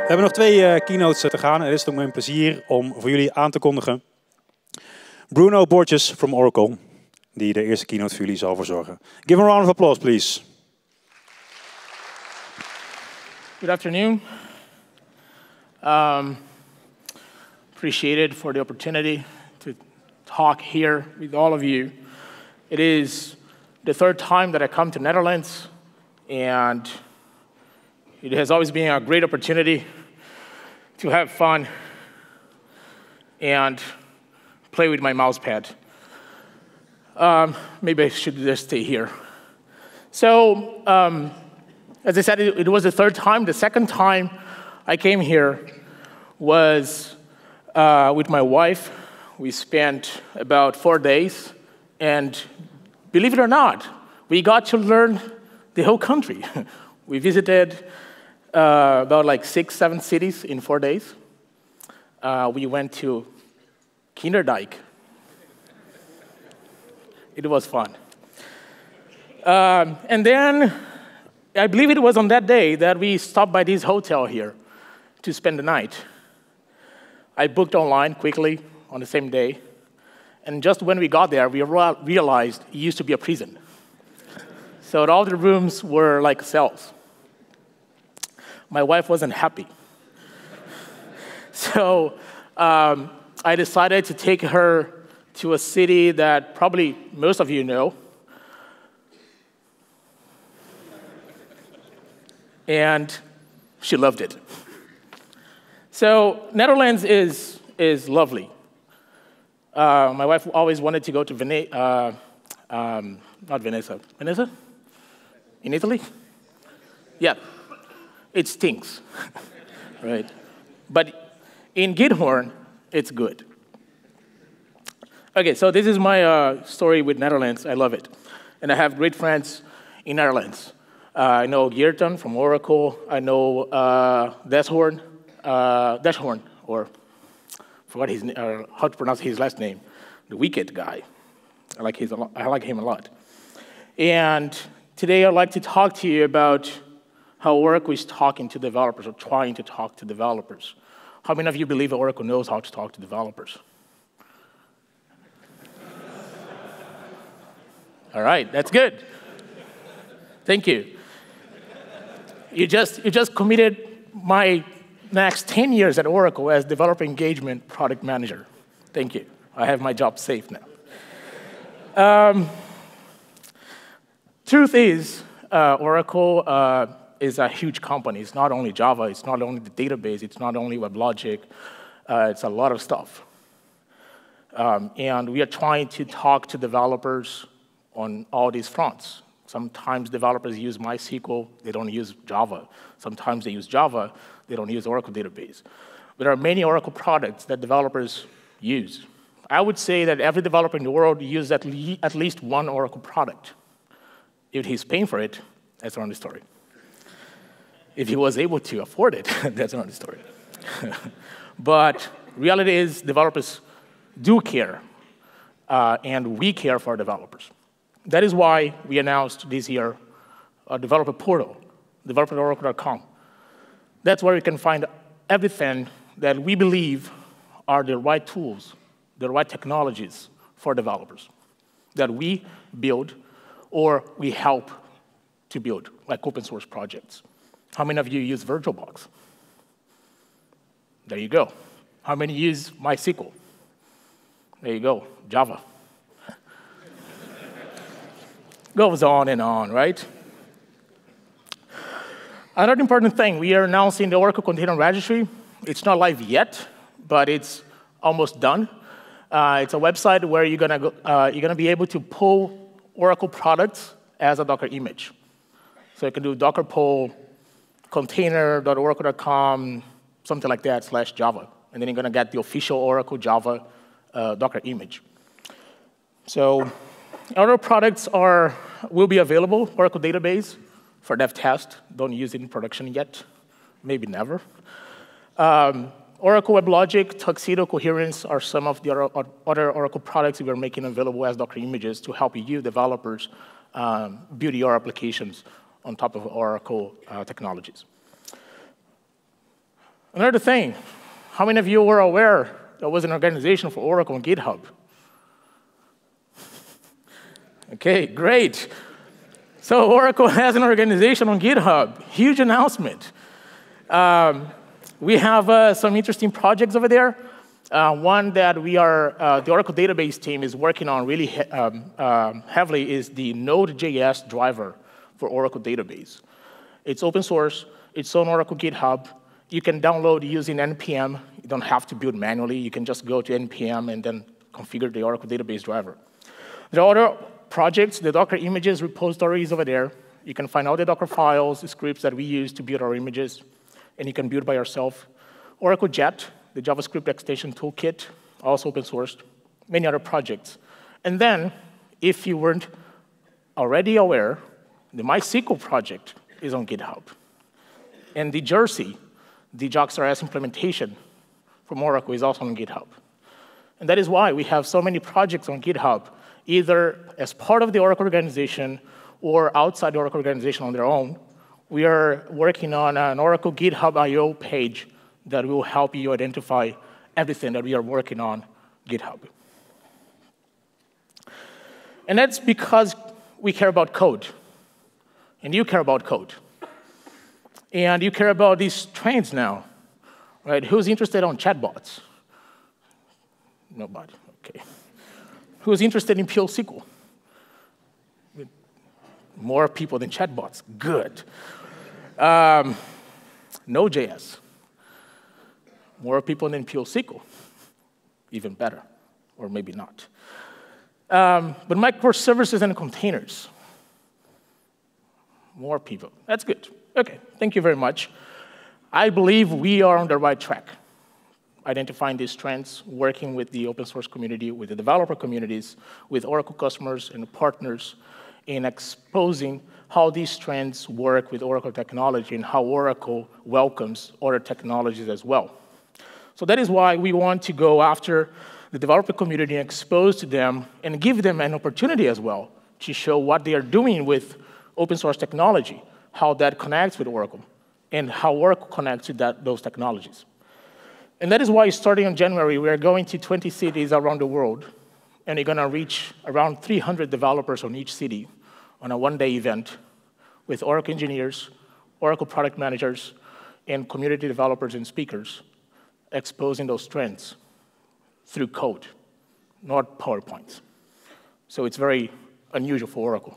We hebben nog 2 keynotes te gaan. En het is nog mijn plezier om voor jullie aan te kondigen. Bruno Borges from Oracle, die de eerste keynote voor jullie zal verzorgen. Give him a round of applause, please. Good afternoon. Appreciate it for the opportunity to talk here with all of you. It is the 3rd time that I come to Netherlands, and it has always been a great opportunity to have fun and play with my mouse pad. Maybe I should just stay here. So, as I said, it was the 3rd time. The 2nd time I came here was with my wife. We spent about 4 days, and believe it or not, we got to learn the whole country. We visited about like 6, 7 cities in 4 days. We went to Kinderdijk. It was fun. And then, I believe it was on that day that we stopped by this hotel here to spend the night. I booked online quickly on the same day. And just when we got there, we realized it used to be a prison. So all the rooms were like cells. My wife wasn't happy. So I decided to take her to a city that probably most of you know. And she loved it. So Netherlands is lovely. My wife always wanted to go to not Venice. Venice? In Italy? Yeah. It stinks, right? But in Github, it's good. Okay, so this is my story with Netherlands. I love it. And I have great friends in Netherlands. I know Geerton from Oracle. I know Dashorn, or forgot how to pronounce his last name, the Wicked guy. I like him a lot. And today I'd like to talk to you about how Oracle is talking to developers or trying to talk to developers. How many of you believe Oracle knows how to talk to developers? All right, that's good. Thank you. You just committed my next 10 years at Oracle as developer engagement product manager. Thank you. I have my job safe now. Truth is, Oracle is a huge company. It's not only Java, it's not only the database, it's not only WebLogic, it's a lot of stuff. And we are trying to talk to developers on all these fronts. Sometimes developers use MySQL, they don't use Java. Sometimes they use Java, they don't use Oracle database. There are many Oracle products that developers use. I would say that every developer in the world uses at least one Oracle product. If he's paying for it, that's another story. If he was able to afford it, that's another story. But reality is developers do care, and we care for developers. That is why we announced this year a developer portal, developer.oracle.com. That's where you can find everything that we believe are the right tools, the right technologies for developers that we build or we help to build, like open source projects. How many of you use VirtualBox? There you go. How many use MySQL? There you go, Java. Goes on and on, right? Another important thing, we are announcing the Oracle Container Registry. It's not live yet, but it's almost done. It's a website where you're gonna be able to pull Oracle products as a Docker image. So you can do Docker pull container.oracle.com, something like that, /Java. And then you're gonna get the official Oracle Java Docker image. So other products will be available, Oracle Database for dev test. Don't use it in production yet, maybe never. Oracle WebLogic, Tuxedo, Coherence are some of the other Oracle products we are making available as Docker images to help you developers build your applications on top of Oracle technologies. Another thing, how many of you were aware there was an organization for Oracle on GitHub? Okay, great. So Oracle has an organization on GitHub. Huge announcement. We have some interesting projects over there. One that the Oracle database team is working on really heavily is the Node.js driver for Oracle database. It's open source. It's on Oracle GitHub. You can download using NPM. You don't have to build manually. You can just go to NPM and then configure the Oracle database driver. There are other projects, the Docker images repositories over there. You can find all the Docker files, the scripts that we use to build our images, and you can build by yourself. Oracle Jet, the JavaScript extension toolkit, also open sourced. Many other projects. And then, if you weren't already aware, the MySQL project is on GitHub. And the Jersey, the JOX.RS implementation from Oracle, is also on GitHub. And that is why we have so many projects on GitHub, either as part of the Oracle organization or outside the Oracle organization on their own. We are working on an Oracle GitHub I/O page that will help you identify everything that we are working on GitHub. And that's because we care about code, and you care about code. And you care about these trends now, right? Who's interested on chatbots? Nobody, okay. Who's interested in pure SQL? More people than chatbots, good. Node.js, more people than pure SQL, even better, or maybe not. But microservices and containers, more people, that's good. Okay, thank you very much. I believe we are on the right track, identifying these trends, working with the open source community, with the developer communities, with Oracle customers and partners, in exposing how these trends work with Oracle technology and how Oracle welcomes other technologies as well. So that is why we want to go after the developer community and expose to them and give them an opportunity as well to show what they are doing with open source technology, how that connects with Oracle, and how Oracle connects with those technologies. And that is why, starting in January, we are going to 20 cities around the world, and we're going to reach around 300 developers on each city on a one-day event with Oracle engineers, Oracle product managers, and community developers and speakers, exposing those trends through code, not PowerPoints. So it's very unusual for Oracle.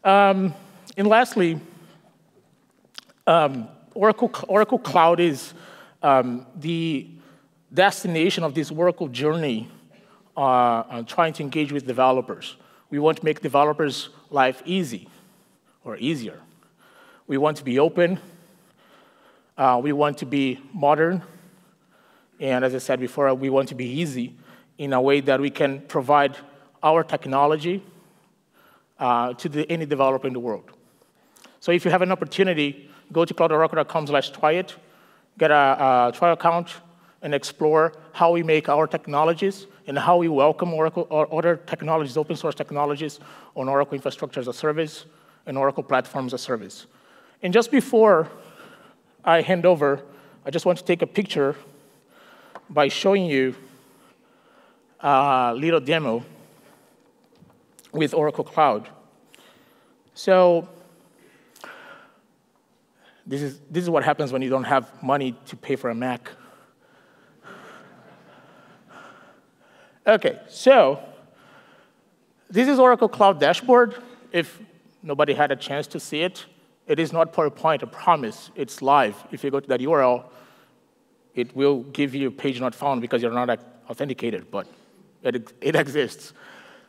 And lastly, Oracle Cloud is the destination of this Oracle journey trying to engage with developers. We want to make developers' life easy or easier. We want to be open. We want to be modern. And as I said before, we want to be easy in a way that we can provide our technology to any developer in the world. So if you have an opportunity, go to cloudoracle.com/try it, get a trial account, and explore how we make our technologies and how we welcome Oracle or other technologies, open source technologies, on Oracle Infrastructure as a Service and Oracle Platform as a Service. And just before I hand over, I just want to take a picture by showing you a little demo with Oracle Cloud. So this is what happens when you don't have money to pay for a Mac. Okay, so this is Oracle Cloud Dashboard. If nobody had a chance to see it, it is not PowerPoint, I promise. It's live. If you go to that URL, it will give you a page not found because you're not authenticated, but it exists.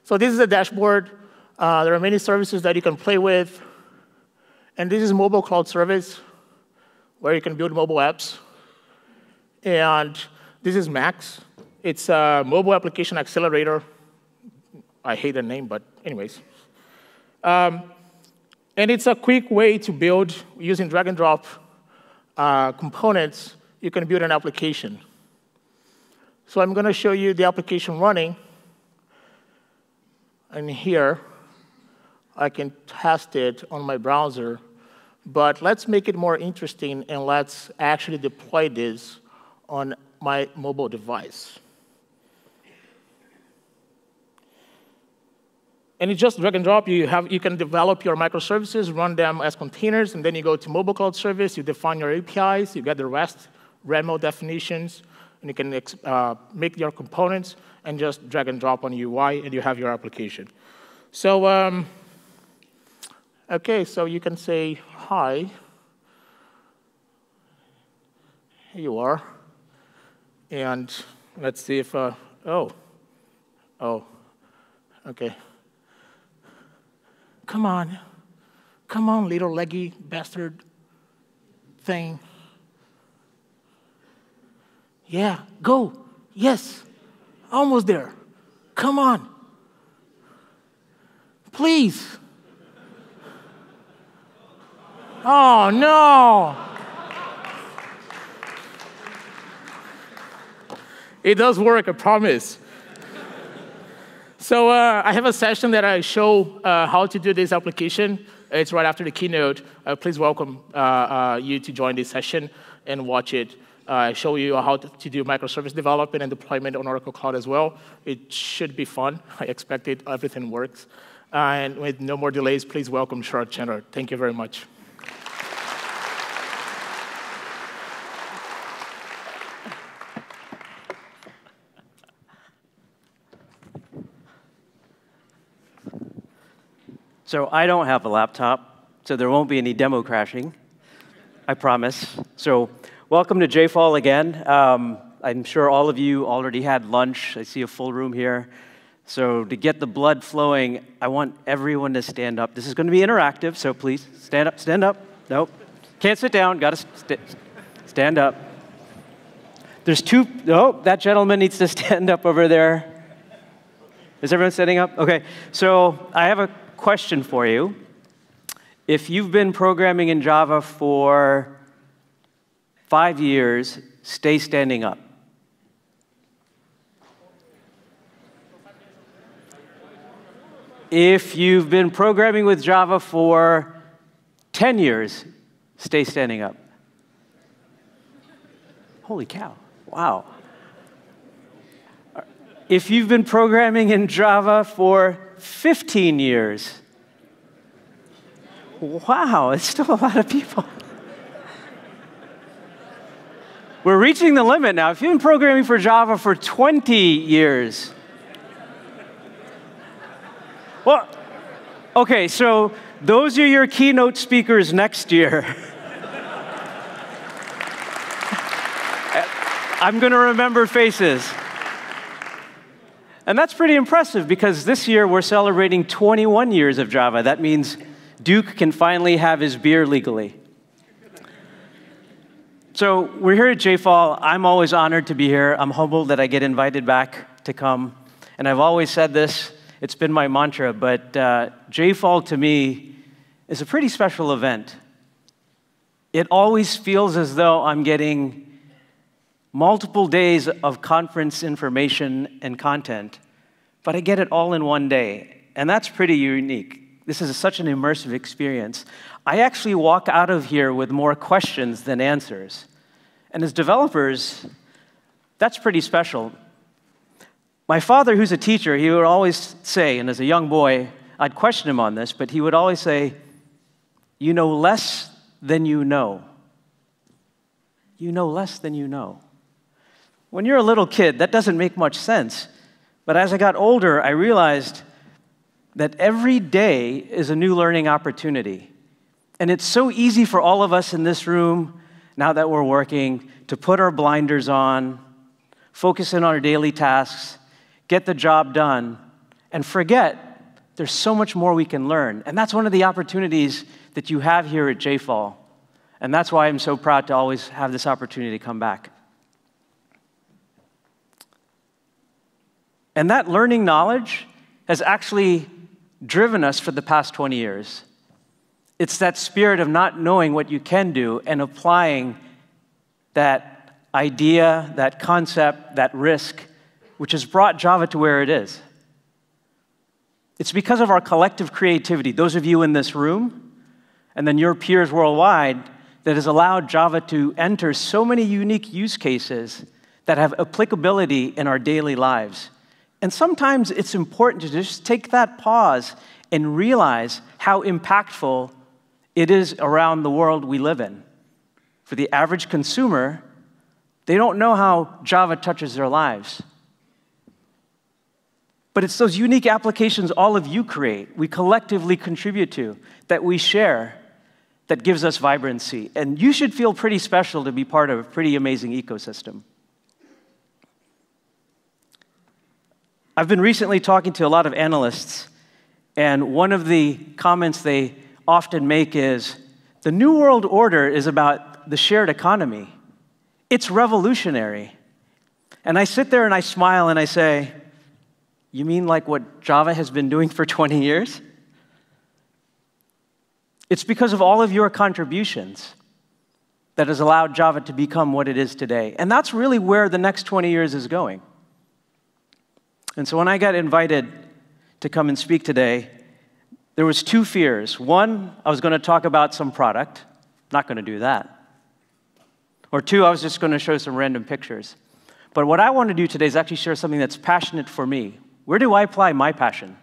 So this is a dashboard. There are many services that you can play with. And this is mobile cloud service, where you can build mobile apps. And this is Max. It's a mobile application accelerator. I hate the name, but anyways. And it's a quick way to build, using drag and drop components, you can build an application. So I'm going to show you the application running. And here, I can test it on my browser But let's make it more interesting, and let's actually deploy this on my mobile device. And it's just drag and drop. You can develop your microservices, run them as containers, and then you go to mobile cloud service, you define your APIs, you get the REST REMO definitions, and you can make your components and just drag and drop on UI, and you have your application. So, OK, so you can say, hi. Here you are. And let's see if, oh, OK. Come on, little leggy bastard thing. Yeah, go. Yes, almost there. Come on. Please. Oh, no. It does work, I promise. So I have a session that I show how to do this application. It's right after the keynote. Please welcome you to join this session and watch it. I show you how to do microservice development and deployment on Oracle Cloud as well. It should be fun. I expect it. Everything works. And with no more delays, please welcome Sharat Chander. Thank you very much. So I don't have a laptop, so there won't be any demo crashing, I promise. So welcome to JFall again. I'm sure all of you already had lunch. I see a full room here. So to get the blood flowing, I want everyone to stand up. This is going to be interactive, so please stand up. Stand up. Nope. Can't sit down. Got to stand up. There's two. Oh, that gentleman needs to stand up over there. Is everyone standing up? OK. So I have a question for you. If you've been programming in Java for 5 years, stay standing up. If you've been programming with Java for 10 years, stay standing up. Holy cow. Wow. If you've been programming in Java for 15 years, wow, it's still a lot of people. We're reaching the limit now. If you've been programming for Java for 20 years, well, OK, so those are your keynote speakers next year. I'm going to remember faces. And that's pretty impressive, because this year we're celebrating 21 years of Java. That means Duke can finally have his beer legally. So we're here at JFall. I'm always honored to be here. I'm humbled that I get invited back to come. And I've always said this. It's been my mantra. But JFall, to me, is a pretty special event. It always feels as though I'm getting multiple days of conference information and content, but I get it all in one day. And that's pretty unique. This is such an immersive experience. I actually walk out of here with more questions than answers. And as developers, that's pretty special. My father, who's a teacher, he would always say, and as a young boy, I'd question him on this, but he would always say, you know less than you know. You know less than you know. When you're a little kid, that doesn't make much sense. But as I got older, I realized that every day is a new learning opportunity. And it's so easy for all of us in this room, now that we're working, to put our blinders on, focus in on our daily tasks, get the job done, and forget there's so much more we can learn. And that's one of the opportunities that you have here at JFall. And that's why I'm so proud to always have this opportunity to come back. And that learning knowledge has actually driven us for the past 20 years. It's that spirit of not knowing what you can do and applying that idea, that concept, that risk, which has brought Java to where it is. It's because of our collective creativity, those of you in this room, and then your peers worldwide that has allowed Java to enter so many unique use cases that have applicability in our daily lives. And sometimes it's important to just take that pause and realize how impactful it is around the world we live in. For the average consumer, they don't know how Java touches their lives. But it's those unique applications all of you create, we collectively contribute to, that we share, that gives us vibrancy. And you should feel pretty special to be part of a pretty amazing ecosystem. I've been recently talking to a lot of analysts, and one of the comments they often make is, the New World Order is about the shared economy. It's revolutionary. And I sit there and I smile and I say, you mean like what Java has been doing for 20 years? It's because of all of your contributions that has allowed Java to become what it is today. And that's really where the next 20 years is going. And so when I got invited to come and speak today, there was two fears. One, I was going to talk about some product. Not going to do that. Or two, I was just going to show some random pictures. But what I want to do today is actually share something that's passionate for me. Where do I apply my passion?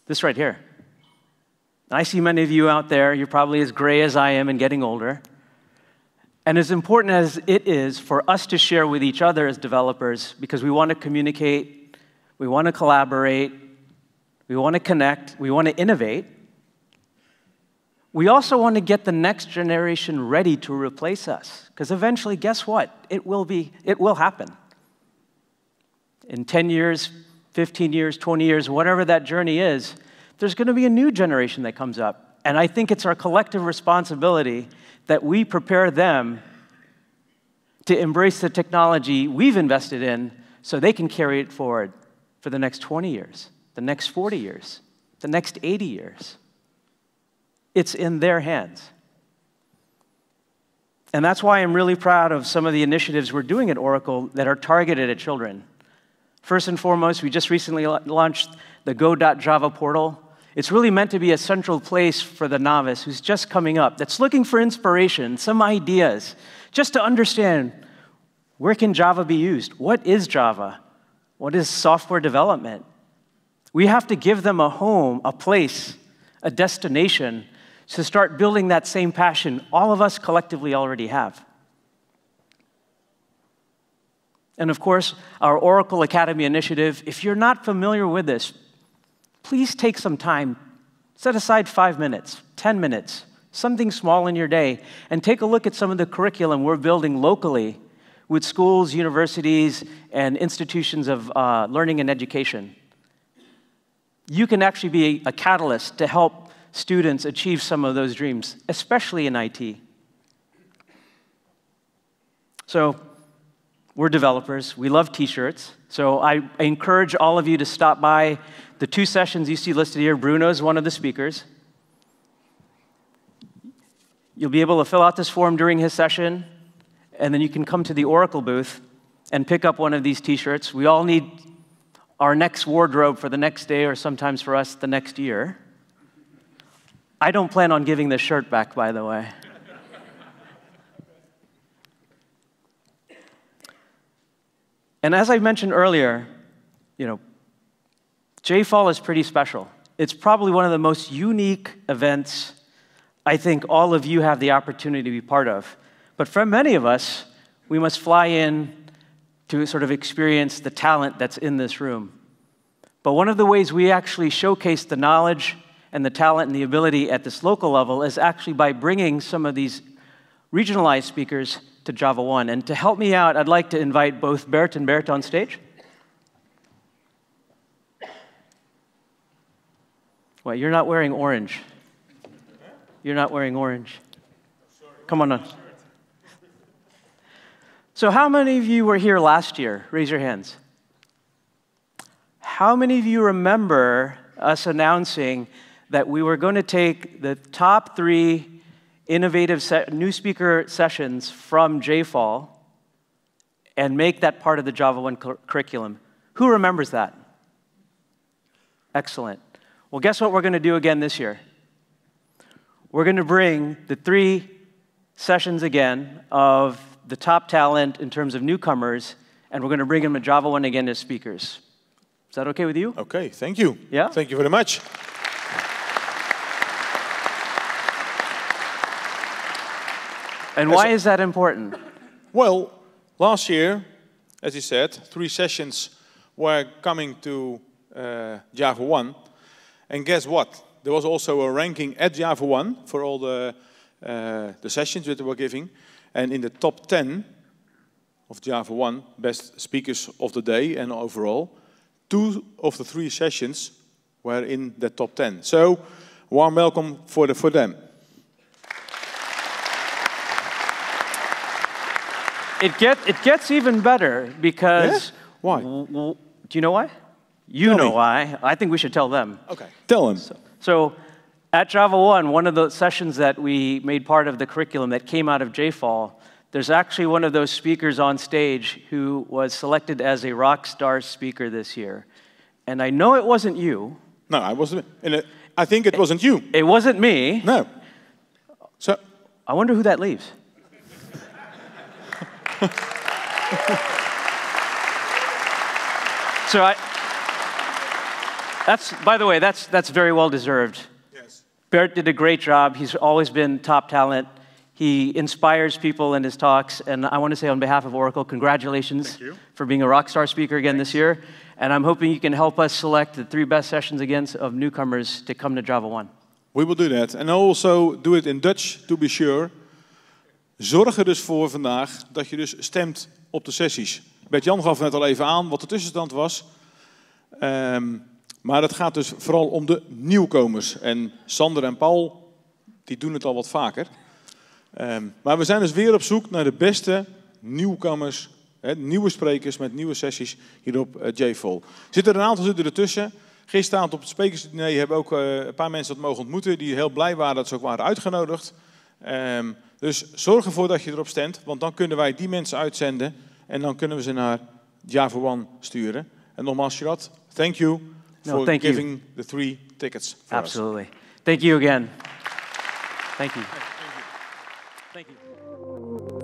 This right here. I see many of you out there, you're probably as gray as I am and getting older. And as important as it is for us to share with each other as developers, because we want to communicate, we want to collaborate, we want to connect, we want to innovate, we also want to get the next generation ready to replace us. Because eventually, guess what? It will happen. In 10 years, 15 years, 20 years, whatever that journey is, there's going to be a new generation that comes up. And I think it's our collective responsibility that we prepare them to embrace the technology we've invested in so they can carry it forward for the next 20 years, the next 40 years, the next 80 years. It's in their hands. And that's why I'm really proud of some of the initiatives we're doing at Oracle that are targeted at children. First and foremost, we just recently launched the Go.Java portal. It's really meant to be a central place for the novice who's just coming up, that's looking for inspiration, some ideas, just to understand where can Java be used? What is Java? What is software development? We have to give them a home, a place, a destination to start building that same passion all of us collectively already have. And of course, our Oracle Academy initiative, if you're not familiar with this, please take some time, set aside 5 minutes, 10 minutes, something small in your day, and take a look at some of the curriculum we're building locally with schools, universities, and institutions of learning and education. You can actually be a catalyst to help students achieve some of those dreams, especially in IT. So we're developers. We love T-shirts. So I encourage all of you to stop by the 2 sessions you see listed here. Bruno is one of the speakers. You'll be able to fill out this form during his session, and then you can come to the Oracle booth and pick up one of these T-shirts. We all need our next wardrobe for the next day, or sometimes for us, the next year. I don't plan on giving this shirt back, by the way. And as I mentioned earlier, JFall is pretty special. It's probably one of the most unique events I think all of you have the opportunity to be part of. But for many of us, we must fly in to sort of experience the talent that's in this room. But one of the ways we actually showcase the knowledge and the talent and the ability at this local level is actually by bringing some of these regionalized speakers to Java 1. And to help me out, I'd like to invite both Bert and Bert on stage. Well, you're not wearing orange. You're not wearing orange. Come on. So how many of you were here last year? Raise your hands. How many of you remember us announcing that we were going to take the top 3 innovative new speaker sessions from JFall and make that part of the Java 1 curriculum? Who remembers that? Excellent. Well, guess what we're going to do again this year? We're going to bring the 3 sessions again of the top talent in terms of newcomers, and we're going to bring them to Java 1 again as speakers. Is that okay with you? Okay, thank you. Yeah? Thank you very much. And why is that important? Well, last year, as you said, 3 sessions were coming to Java 1. And guess what? There was also a ranking at Java 1 for all the sessions that they were giving. And in the top 10 of Java 1, best speakers of the day and overall, 2 of the 3 sessions were in the top 10. So, warm welcome for them. It gets even better because... Yeah? Why? Do you know why? You know why. I think we should tell them. Okay, tell them. So at Java 1, one of the sessions that we made part of the curriculum that came out of JFall, there's actually one of those speakers on stage who was selected as a rock star speaker this year. And I know it wasn't you. No, I wasn't. I think it wasn't you. It wasn't me. No. So I wonder who that leaves. So by the way, that's very well deserved. Yes. Bert did a great job. He's always been top talent. He inspires people in his talks, and I want to say on behalf of Oracle, congratulations for being a rockstar speaker again this year. And I'm hoping you can help us select the 3 best sessions again of newcomers to come to Java 1. We will do that. And also do it in Dutch, to be sure. Zorg er dus voor vandaag dat je dus stemt op de sessies. Bert-Jan gaf net al even aan wat de tussenstand was. Maar het gaat dus vooral om de nieuwkomers. En Sander en Paul, die doen het al wat vaker. Maar we zijn dus weer op zoek naar de beste nieuwkomers, nieuwe sprekers met nieuwe sessies hier op JFall. Zitten er een aantal ertussen. Gisteravond op het sprekersdiner hebben ook een paar mensen dat mogen ontmoeten die heel blij waren dat ze ook waren uitgenodigd. Dus zorg ervoor dat je erop stemt, want dan kunnen wij die mensen uitzenden en dan kunnen we ze naar Java 1 sturen. En nogmaals, Sharat, thank you for giving the 3 tickets for Absolutely. us. Thank you again. Thank you. Thank you.